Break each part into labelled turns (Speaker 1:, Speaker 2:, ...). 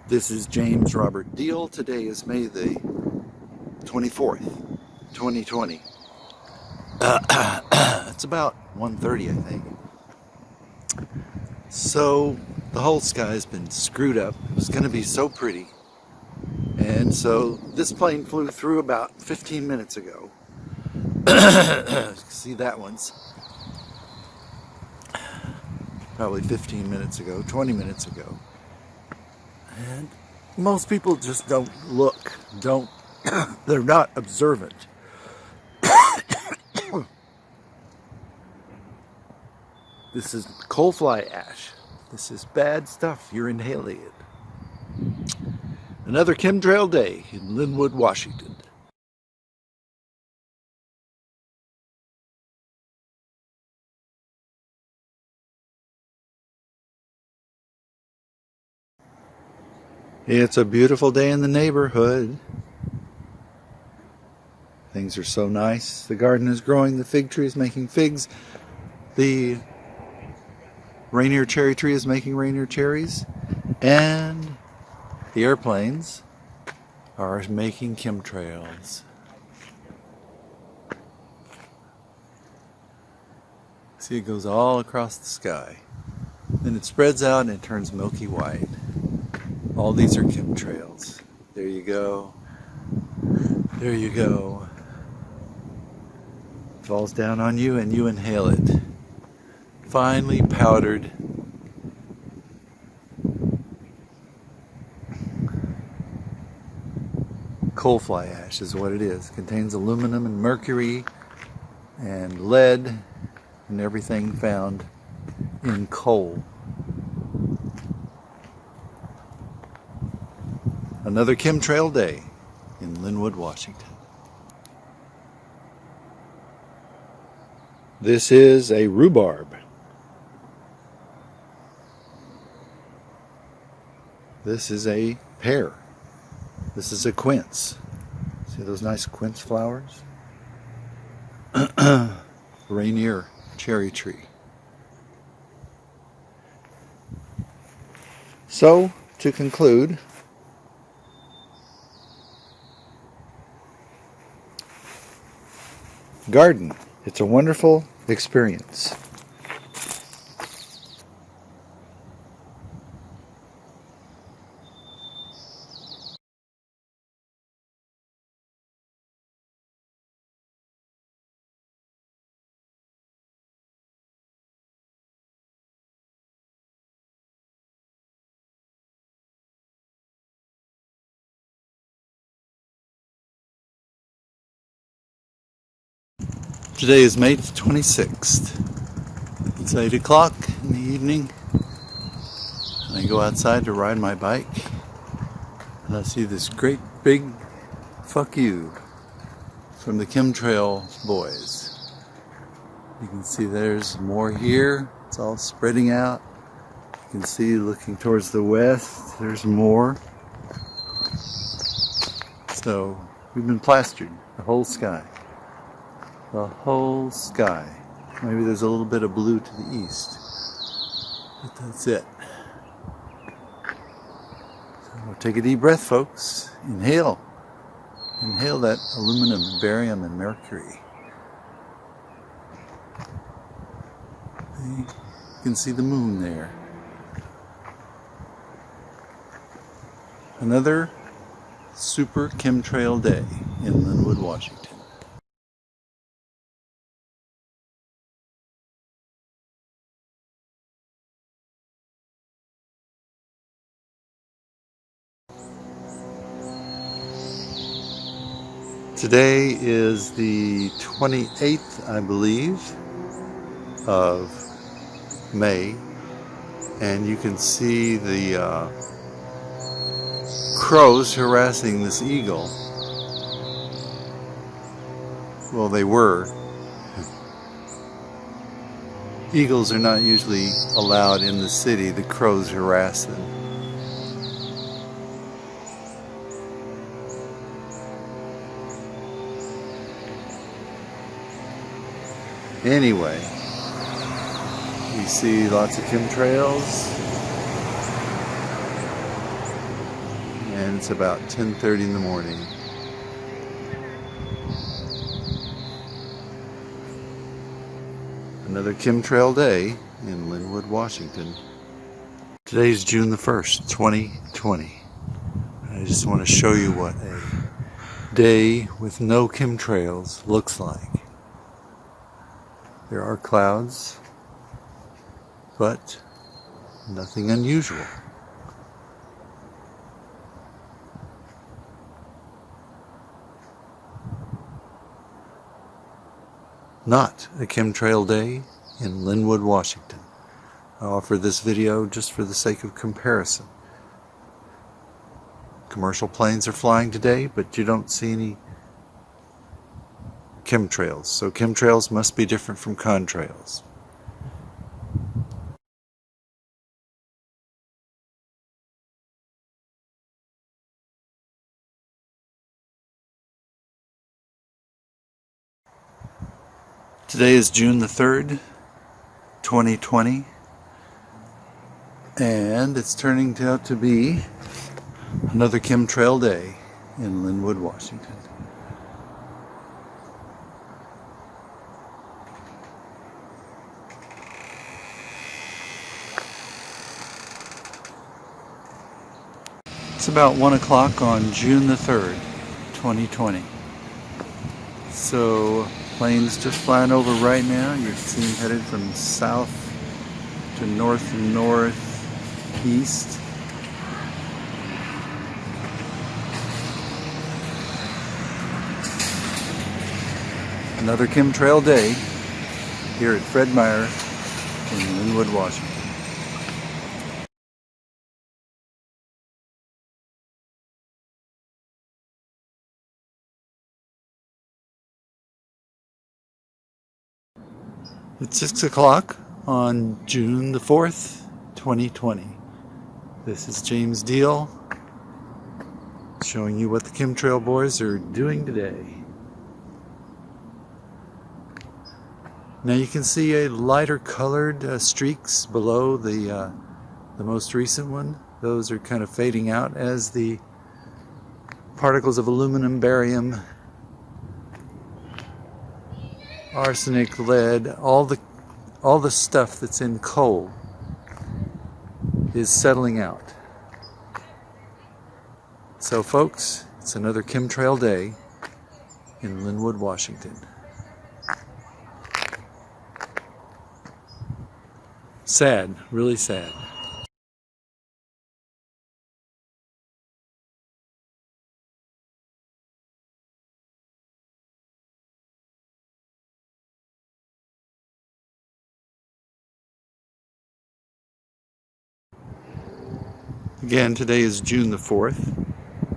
Speaker 1: This is James Robert Deal. Today is May the 24th, 2020. It's about 1:30, I think. So the whole sky's been screwed up. It was going to be so pretty. And so this plane flew through about 15 minutes ago. See, that one's probably 15 minutes ago, 20 minutes ago. And most people just don't look, they're not observant. This is coal fly ash. This is bad stuff. You're inhaling it. Another chemtrail day in Lynnwood, Washington. It's a beautiful day in the neighborhood. Things are so nice. The garden is growing. The fig tree is making figs. The reindeer cherry tree is making reindeer cherries. And the airplanes are making chemtrails. See, it goes all across the sky. Then it spreads out and it turns milky white. All these are chemtrails. There you go. There you go. It falls down on you and you inhale it. Finely powdered. Coal fly ash is what it is. It contains aluminum and mercury and lead and everything found in coal. Another chemtrail day in Lynnwood, Washington. This is a rhubarb. This is a pear. This is a quince. See those nice quince flowers? Reindeer cherry tree. So, to conclude, garden. It's a wonderful experience. Today is May 26th. It's 8 o'clock in the evening. And I go outside to ride my bike. And I see this great big fuck you from the chemtrail boys. You can see there's more here. It's all spreading out. You can see looking towards the west, there's more. So we've been plastered, the whole sky. The whole sky. Maybe there's a little bit of blue to the east, but that's it. So take a deep breath, folks. Inhale. Inhale that aluminum, barium, and mercury. You can see the moon there. Another super chemtrail day in Lynnwood, Washington. Today is the 28th, I believe, of May, and you can see the crows harassing this eagle. Well, they were. Eagles are not usually allowed in the city. The crows harass them. Anyway, we see lots of chemtrails. and it's about 10:30 in the morning. Another chemtrail day in Lynnwood, Washington. Today's June the 1st, 2020. I just want to show you what a day with no chemtrails looks like. There are clouds, but nothing unusual. Not a chemtrail day in Lynnwood, Washington. I offer this video just for the sake of comparison. Commercial planes are flying today, but you don't see any chemtrails. So chemtrails must be different from contrails. Today is June the 3rd, 2020, and it's turning out to be another chemtrail day in Lynnwood, Washington. It's about 1 o'clock on June the 3rd, 2020. So planes just flying over right now. You see them headed from south to northeast. Another chemtrail day here at Fred Meyer in Lynnwood, Washington. It's 6 o'clock on June the 4th, 2020. This is James Deal showing you what the chemtrail boys are doing today. Now you can see a lighter colored streaks below the most recent one. Those are kind of fading out as the particles of aluminum, barium, arsenic, lead, all the stuff that's in coal is settling out. So folks, it's another chemtrail day in Lynnwood, Washington. Sad, really sad. Again, today is June the 4th,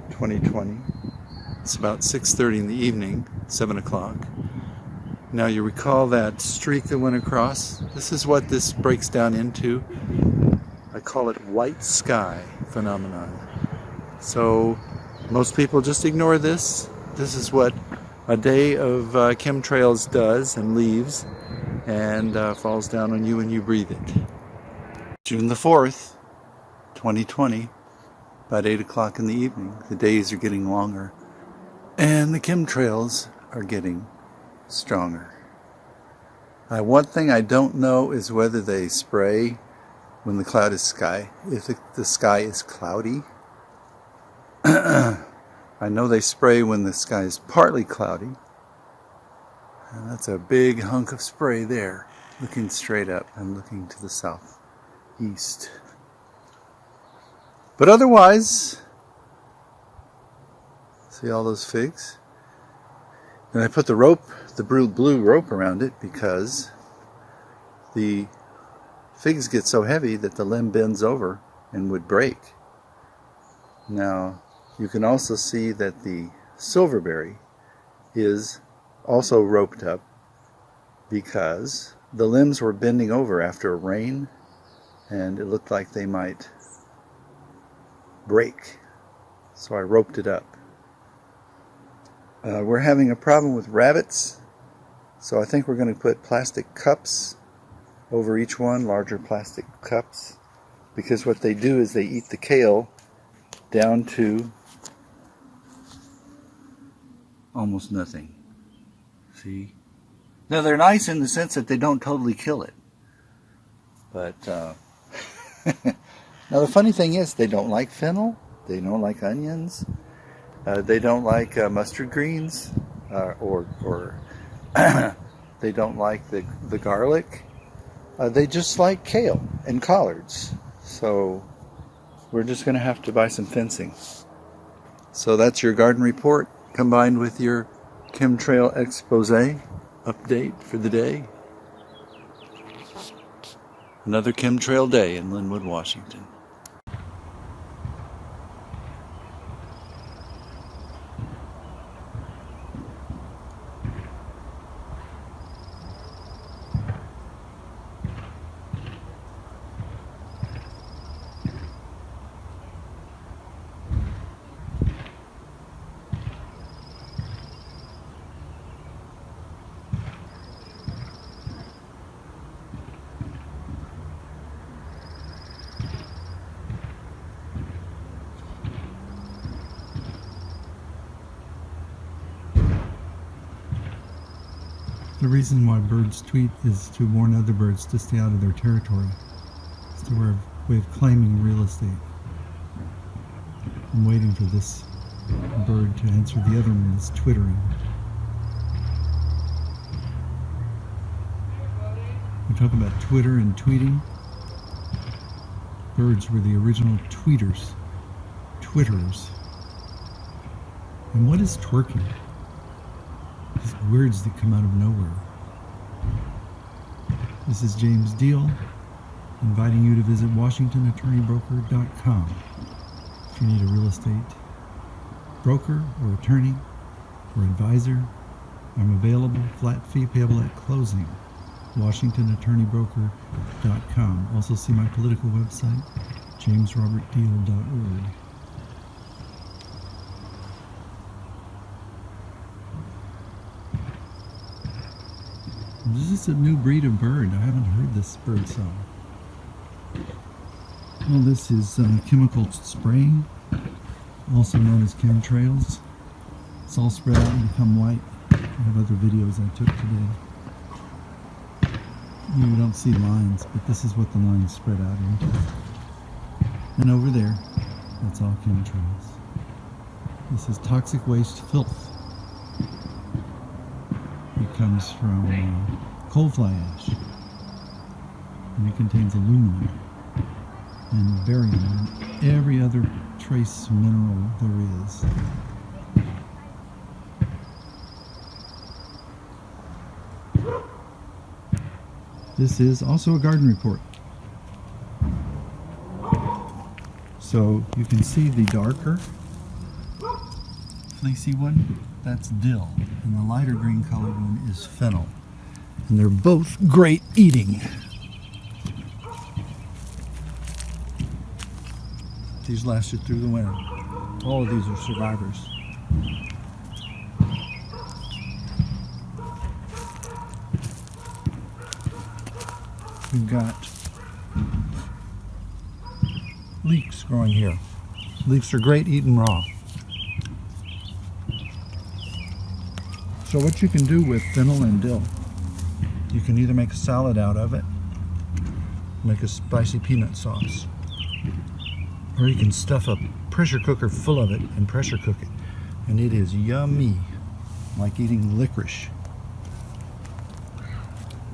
Speaker 1: 2020. It's about 6:30 in the evening, 7 o'clock. Now you recall that streak that went across? This is what this breaks down into. I call it white sky phenomenon. So most people just ignore this. This is what a day of chemtrails does and leaves and falls down on you when you breathe it. June the 4th, 2020, about 8 o'clock in the evening. The days are getting longer and the chemtrails are getting stronger. One thing I don't know is whether they spray when the cloud is sky, if the sky is cloudy. I know they spray when the sky is partly cloudy. And that's a big hunk of spray there, looking straight up and looking to the southeast. But otherwise, see all those figs? And I put the rope, the blue rope around it because the figs get so heavy that the limb bends over and would break. Now, you can also see that the silverberry is also roped up because the limbs were bending over after a rain and it looked like they might break. So I roped it up. We're having a problem with rabbits, so I think we're going to put plastic cups over each one, larger plastic cups, because what they do is they eat the kale down to almost nothing. See? Now they're nice in the sense that they don't totally kill it. But now the funny thing is, they don't like fennel, they don't like onions, they don't like mustard greens, or they don't like the garlic. They just like kale and collards. So we're just going to have to buy some fencing. So that's your garden report combined with your chemtrail expose update for the day. Another chemtrail day in Lynnwood, Washington.
Speaker 2: The reason why birds tweet is to warn other birds to stay out of their territory. It's their way of claiming real estate. I'm waiting for this bird to answer the other one that's twittering. We talk about Twitter and tweeting. Birds were the original tweeters, twitterers. And what is twerking? These words that come out of nowhere. This is James Deal, inviting you to visit WashingtonAttorneyBroker.com. If you need a real estate broker or attorney or advisor, I'm available, flat fee payable at closing. WashingtonAttorneyBroker.com. Also see my political website, JamesRobertDeal.org. This is a new breed of bird. I haven't heard this bird song. Well, this is chemical spraying, also known as chemtrails. It's all spread out and become white. I have other videos I took today. You don't see lines, but this is what the lines spread out into. And over there, that's all chemtrails. This is toxic waste filth. It comes from coal fly ash, and it contains aluminum and barium and every other trace mineral there is. This is also a garden report. So you can see the darker fleecy one, that's dill, and the lighter green colored one is fennel. And they're both great eating. These lasted through the winter. All of these are survivors. We've got leeks growing here. Leeks are great eaten raw. So what you can do with fennel and dill, you can either make a salad out of it, make a spicy peanut sauce, or you can stuff a pressure cooker full of it and pressure cook it. And it is yummy, like eating licorice.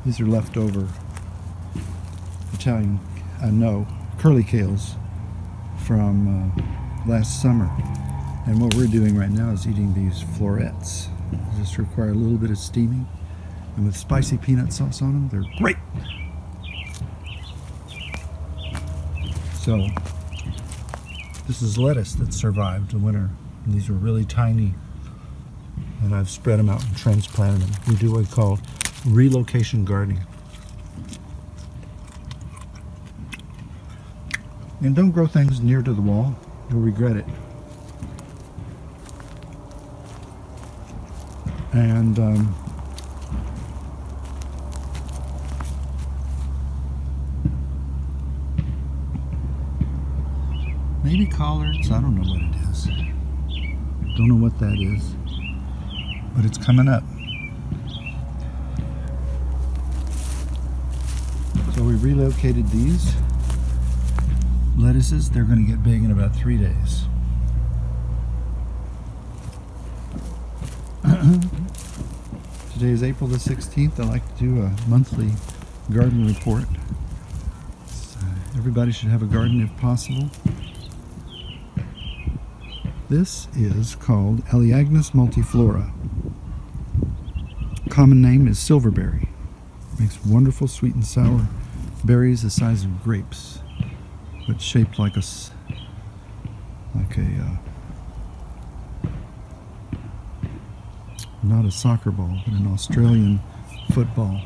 Speaker 2: These are leftover Italian, curly kales from last summer. And what we're doing right now is eating these florets. They just require a little bit of steaming. And with spicy peanut sauce on them, they're great. So, this is lettuce that survived the winter. And these are really tiny. And I've spread them out and transplanted them. We do what we call relocation gardening. And don't grow things near to the wall. You'll regret it. And maybe collards. I don't know what it is. Don't know what that is. but it's coming up. So we relocated these lettuces. They're going to get big in about 3 days. Today is April the 16th. I like to do a monthly garden report. Everybody should have a garden if possible. This is called Elaeagnus multiflora. Common name is silverberry. Makes wonderful sweet and sour berries the size of grapes, but shaped like a not a soccer ball, but an Australian football.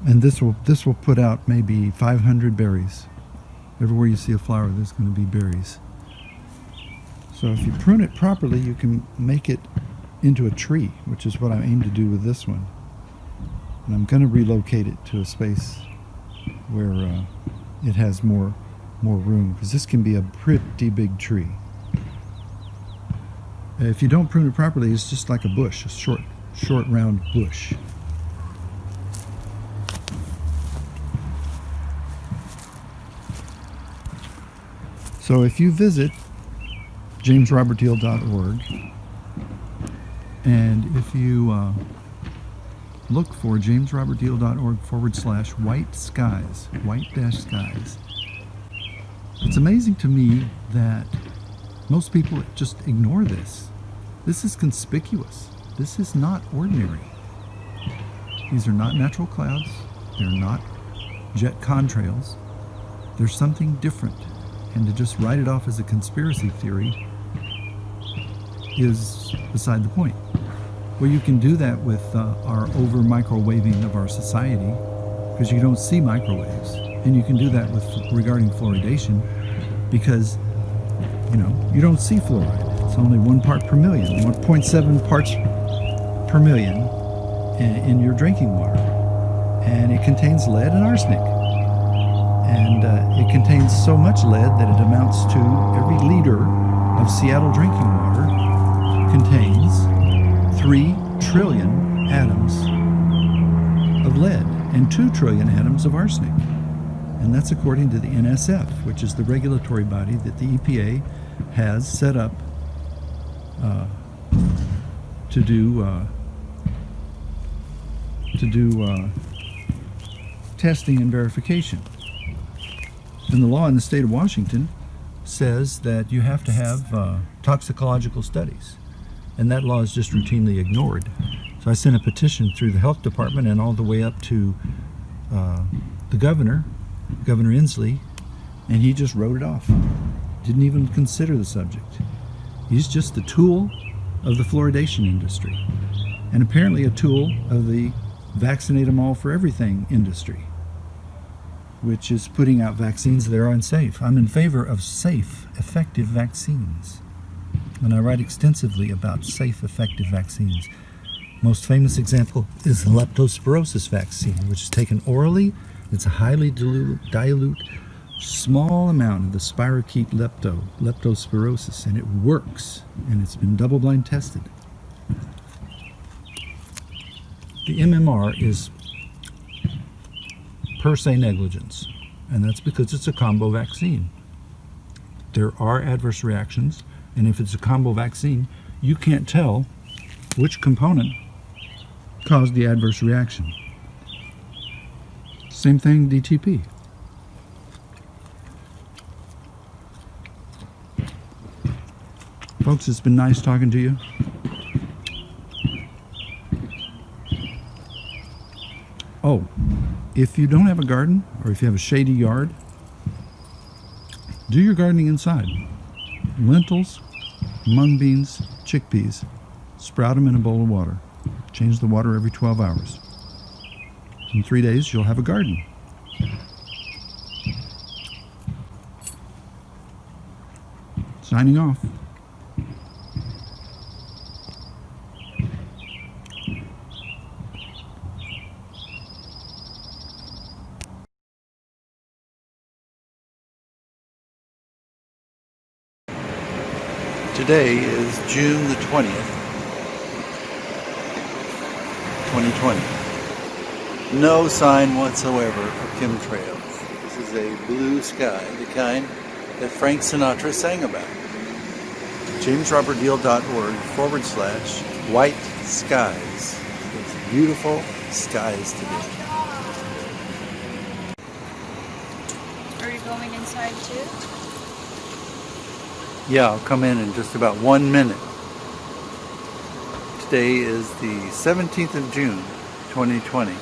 Speaker 2: And this will put out maybe 500 berries. Everywhere you see a flower, there's going to be berries. So if you prune it properly, you can make it into a tree, which is what I aim to do with this one. And I'm going to relocate it to a space where it has more room, because this can be a pretty big tree. If you don't prune it properly, it's just like a bush, a short round bush. So if you visit jamesrobertdeal.org, and if you look for jamesrobertdeal.org/white skies, white-skies, it's amazing to me that most people just ignore this. This is conspicuous. This is not ordinary. These are not natural clouds. They're not jet contrails. There's something different. And to just write it off as a conspiracy theory is beside the point. Well, you can do that with our over-microwaving of our society, because you don't see microwaves. And you can do that with regarding fluoridation, because you don't see fluoride. It's only 1 part per million, 1.7 parts per million in your drinking water. And it contains lead and arsenic. And it contains so much lead that it amounts to every liter of Seattle drinking water contains 3 trillion atoms of lead and 2 trillion atoms of arsenic. And that's according to the NSF, which is the regulatory body that the EPA has set up to do testing and verification. And the law in the state of Washington says that you have to have toxicological studies, and that law is just routinely ignored. So I sent a petition through the health department and all the way up to the Governor Inslee, and he just wrote it off. Didn't even consider the subject. He's just the tool of the fluoridation industry, and apparently a tool of the vaccinate them all for everything industry, which is putting out vaccines that are unsafe. I'm in favor of safe, effective vaccines, and I write extensively about safe, effective vaccines. Most famous example is the leptospirosis vaccine, which is taken orally. It's a highly dilute, small amount of the spirochete leptospirosis, and it works, and it's been double-blind tested. The MMR is per se negligence, and that's because it's a combo vaccine. There are adverse reactions, and if it's a combo vaccine, you can't tell which component caused the adverse reaction. Same thing, DTP. Folks, it's been nice talking to you. Oh, if you don't have a garden, or if you have a shady yard, do your gardening inside. Lentils, mung beans, chickpeas, sprout them in a bowl of water. Change the water every 12 hours. In 3 days, you'll have a garden. Signing off.
Speaker 1: Today is June the 20th, 2020. No sign whatsoever of chemtrails. This is a blue sky, the kind that Frank Sinatra sang about. JamesRobertDeal.org/white skies. It's beautiful skies today.
Speaker 3: Are you going inside too?
Speaker 1: Yeah, I'll come in just about 1 minute. Today is the 17th of June, 2020.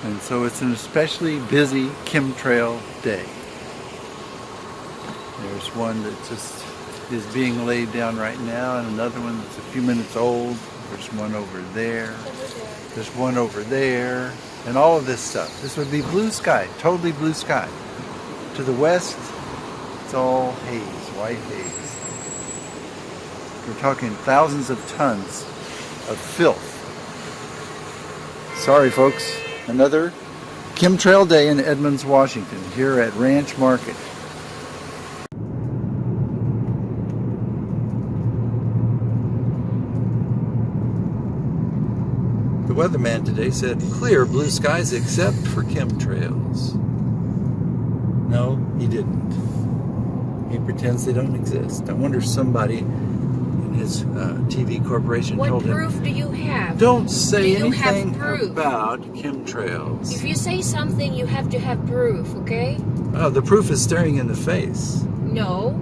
Speaker 1: And so it's an especially busy chemtrail day. There's one that just is being laid down right now, and another one that's a few minutes old. There's one over there. There's one over there. And all of this stuff. This would be blue sky, totally blue sky. To the west, it's all haze, white haze. We're talking thousands of tons of filth. Sorry folks, another chemtrail day in Edmonds, Washington, here at Ranch Market. The weatherman today said clear blue skies except for chemtrails. No, he didn't. He pretends they don't exist. I wonder if somebody in his TV corporation told him.
Speaker 3: What proof do you have?
Speaker 1: Don't say anything
Speaker 3: proof?
Speaker 1: about chemtrails.
Speaker 3: If you say something, you have to have proof, okay?
Speaker 1: Oh, the proof is staring in the face.
Speaker 3: No,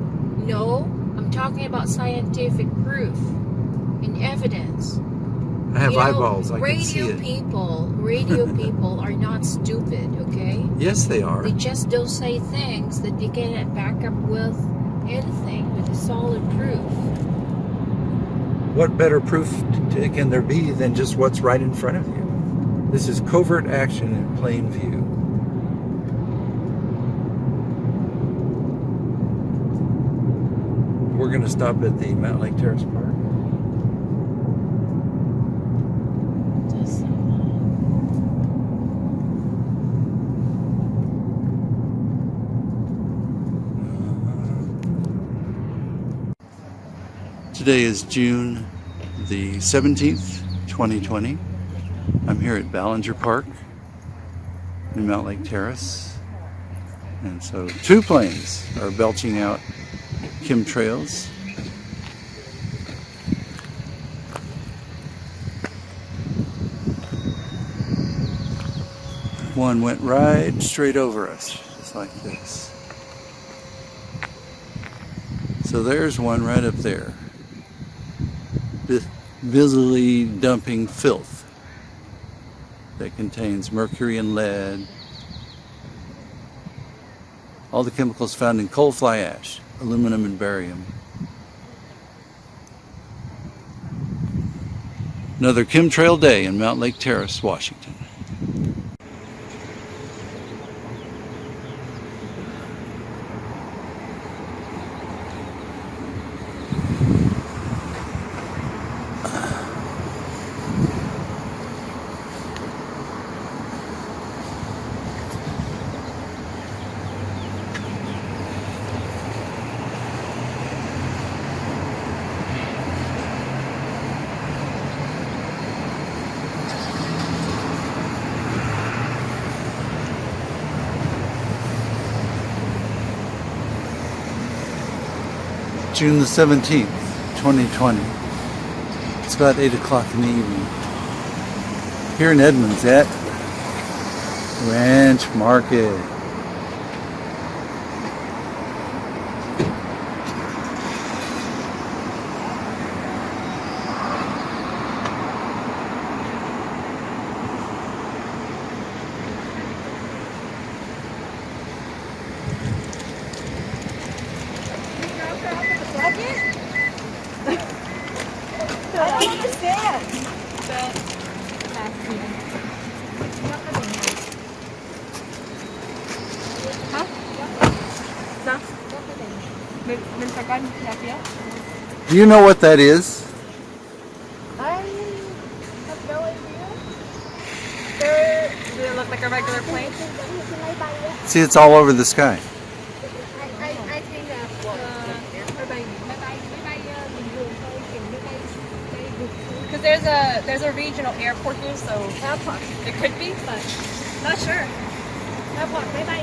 Speaker 3: I'm talking about scientific proof and evidence.
Speaker 1: I have eyeballs. I can see it.
Speaker 3: Radio people are not stupid, okay?
Speaker 1: Yes, they are.
Speaker 3: They just don't say things that they can't back up with anything, with a solid proof.
Speaker 1: What better proof can there be than just what's right in front of you? This is covert action in plain view. We're going to stop at the Mountain Lake Terrace Park. Today is June the 17th, 2020. I'm here at Ballinger Park in Mountain Lake Terrace. And so 2 planes are belching out chemtrails. One went right straight over us, just like this. So there's one right up there, visibly dumping filth that contains mercury and lead, all the chemicals found in coal fly ash, aluminum and barium. Another chemtrail day in Mountain Lake Terrace, Washington. June the 17th, 2020. It's about 8 o'clock in the evening. Here in Edmonds at Ranch Market.
Speaker 4: I don't understand.
Speaker 1: Do you know what that is?
Speaker 4: I have no idea.
Speaker 5: Do it look like a regular plane?
Speaker 1: See, it's all over the sky.
Speaker 4: I think that
Speaker 5: Because there's a regional airport here, so it could be, but not sure.
Speaker 4: แอร์พอร์ตไม่ได้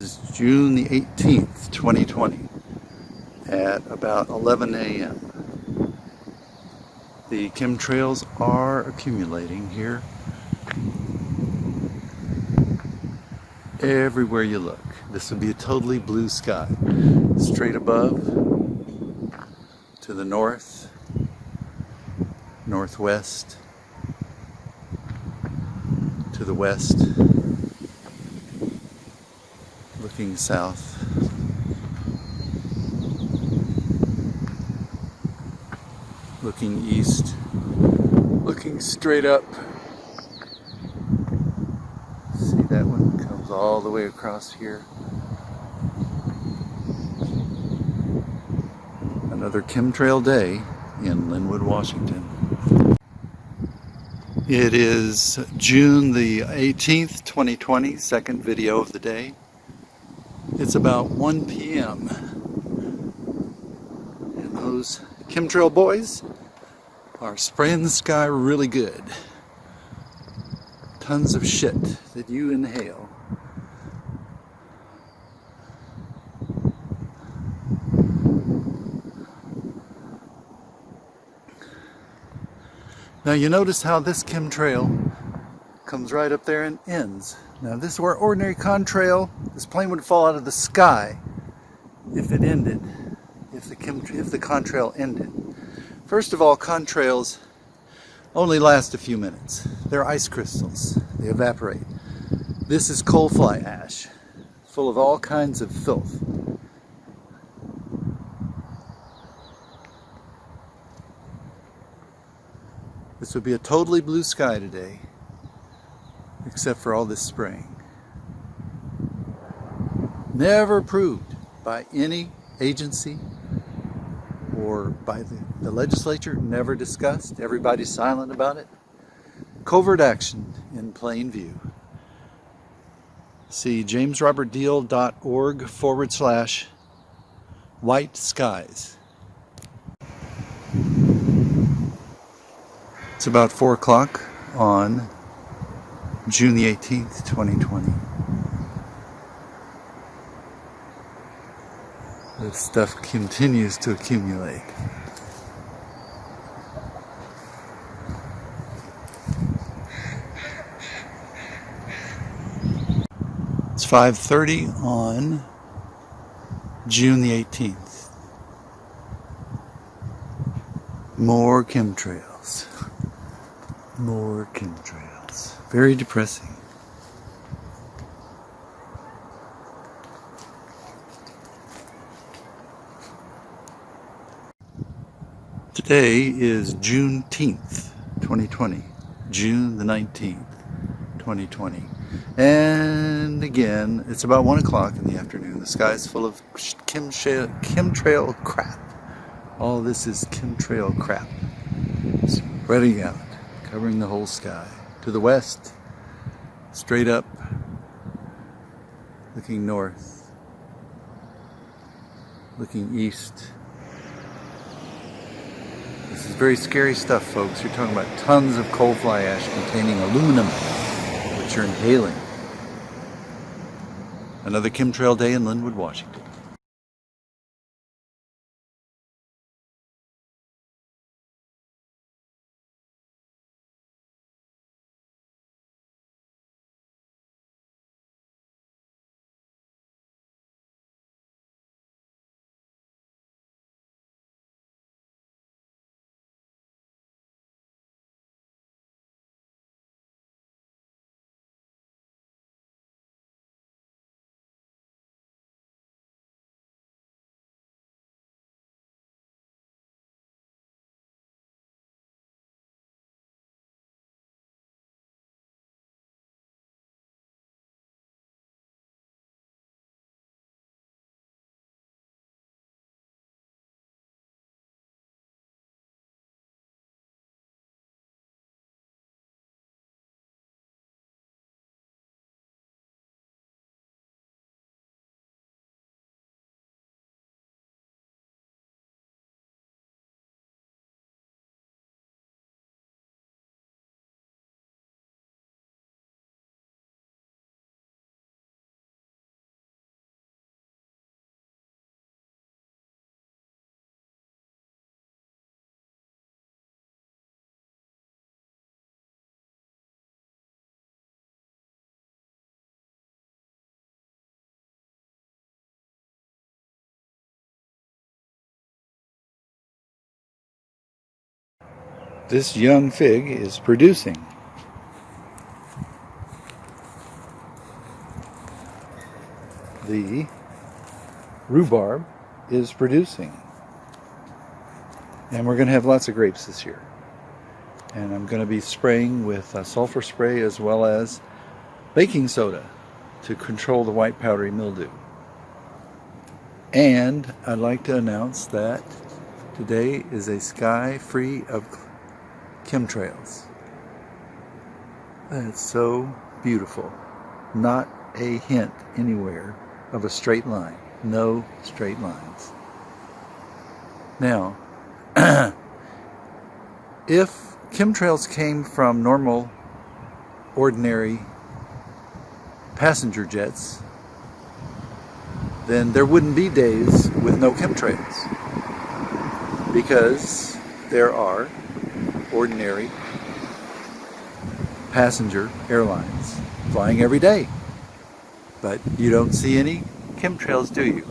Speaker 1: It's June the 18th, 2020 at about 11 a.m. The chemtrails are accumulating here everywhere you look. This would be a totally blue sky. Straight above, to the north, northwest, to the west, looking south, looking east, looking straight up. See, that one comes all the way across here. Another chemtrail day in Lynnwood, Washington. It is June the 18th, 2020, second video of the day. It's about 1 p.m. and those chemtrail boys are spraying the sky really good. Tons of shit that you inhale. Now you notice how this chemtrail comes right up there and ends. Now this were ordinary contrail. This plane would fall out of the sky if it ended, if the contrail ended. First of all, contrails only last a few minutes. They're ice crystals. They evaporate. This is coal fly ash, full of all kinds of filth. This would be a totally blue sky today, except for all this spraying. Never approved by any agency or by the legislature, never discussed. Everybody's silent about it. Covert action in plain view. See jamesrobertdeal.org/white skies. It's about 4 o'clock on June the 18th, 2020. This stuff continues to accumulate. It's 5:30 on June the 18th. More chemtrails. More chemtrails. Very depressing. Today is Juneteenth, 2020. June the 19th, 2020. And again, it's about 1 o'clock in the afternoon. The sky is full of chemtrail crap. All this is chemtrail crap. Spreading out, covering the whole sky. To the west, straight up, looking north, looking east. This is very scary stuff, folks. You're talking about tons of coal fly ash containing aluminum, which you're inhaling. Another chemtrail day in Lynnwood, Washington. This young fig is producing. The rhubarb is producing. And we're going to have lots of grapes this year. And I'm going to be spraying with sulfur spray as well as baking soda to control the white powdery mildew. And I'd like to announce that today is a sky free of chemtrails. That's so beautiful. Not a hint anywhere of a straight line. No straight lines. Now, if chemtrails came from normal, ordinary passenger jets, then there wouldn't be days with no chemtrails, because there are ordinary passenger airlines flying every day. But you don't see any chemtrails, do you?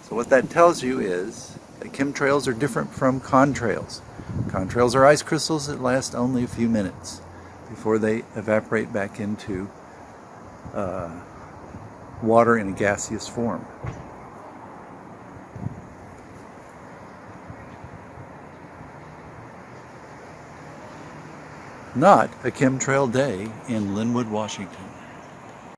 Speaker 1: So what that tells you is that chemtrails are different from contrails. Contrails are ice crystals that last only a few minutes before they evaporate back into water in a gaseous form. Not a chemtrail day in Lynnwood, Washington.